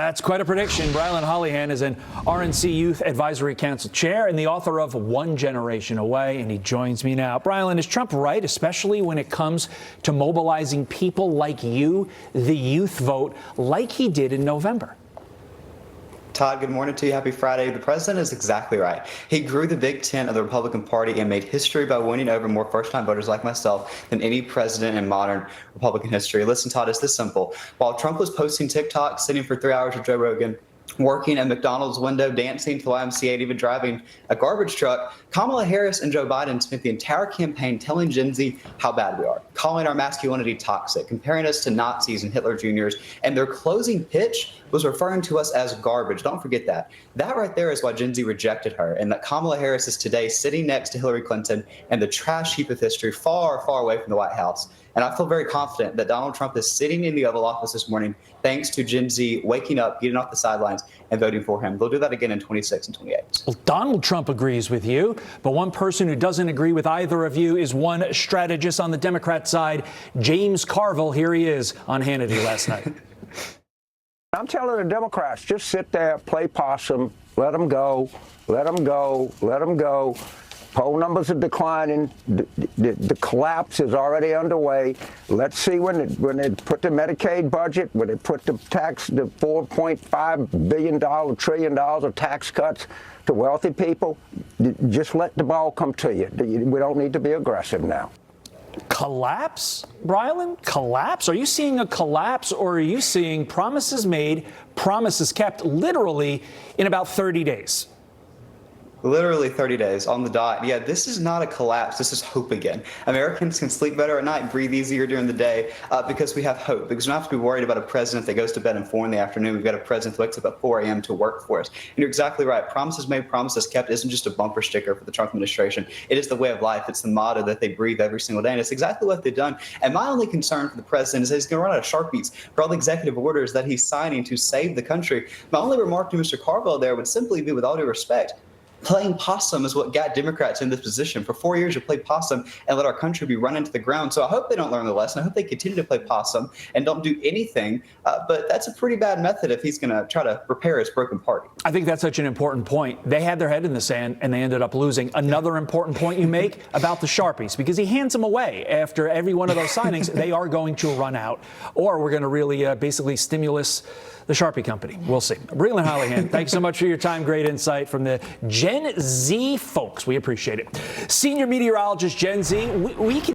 That's quite a prediction. Brilyn Hollyhand is an RNC Youth Advisory Council chair and the author of One Generation Away, and he joins me now. Brilyn, is Trump right, especially when it comes to mobilizing people like you, the youth vote, like he did in November? Todd, good morning to you. Happy Friday. The president is exactly right. He grew the big tent of the Republican Party and made history by winning over more first-time voters like myself than any president in modern Republican history. Listen, Todd, it's this simple. While Trump was posting TikTok, sitting for 3 hours with Joe Rogan, working at McDonald's window, dancing to YMCA, and even driving a garbage truck, Kamala Harris and Joe Biden spent the entire campaign telling Gen Z how bad we are, calling our masculinity toxic, comparing us to Nazis and Hitler Juniors, and their closing pitch was referring to us as garbage. Don't forget that. That right there is why Gen Z rejected her, and that Kamala Harris is today sitting next to Hillary Clinton and the trash heap of history far, far away from the White House. And I feel very confident that Donald Trump is sitting in the Oval Office this morning thanks to Gen Z waking up, getting off the sidelines, and voting for him. They'll do that again in 26 and 28. Well, Donald Trump agrees with you, but one person who doesn't agree with either of you is one strategist on the Democrat side, James Carville. Here he is on Hannity last night. I'm telling the Democrats, just sit there, play possum, let them go, let them go, let them go. Poll numbers are declining. The collapse is already underway. Let's see when they put the Medicaid budget, when they put the $4.5 billion, trillion of tax cuts to wealthy people. Just let the ball come to you. We don't need to be aggressive now. Collapse, Brilyn? Collapse? Are you seeing a collapse, or are you seeing promises made, promises kept, literally in about 30 days? Literally 30 days on the dot. Yeah, this is not a collapse. This is hope again. Americans can sleep better at night, breathe easier during the day because we have hope. Because we don't have to be worried about a president that goes to bed at 4 in the afternoon. We've got a president that wakes up at 4 a.m. to work for us. And you're exactly right. Promises made, promises kept isn't just a bumper sticker for the Trump administration. It is the way of life. It's the motto that they breathe every single day. And it's exactly what they've done. And my only concern for the president is that he's going to run out of Sharpies for all the executive orders that he's signing to save the country. My only remark to Mr. Carville there would simply be, with all due respect, playing possum is what got Democrats in this position. For 4 years, you played possum and let our country be run into the ground. So I hope they don't learn the lesson. I hope they continue to play possum and don't do anything. But that's a pretty bad method if he's going to try to repair his broken party. I think that's such an important point. They had their head in the sand and they ended up losing. Another important point you make about the Sharpies, because he hands them away after every one of those signings. They are going to run out, or we're going to really basically stimulus the Sharpie company. We'll see. Brilyn Hollyhand, thanks so much for your time. Great insight from the Gen Z folks. We appreciate it. Senior meteorologist Gen Z, we can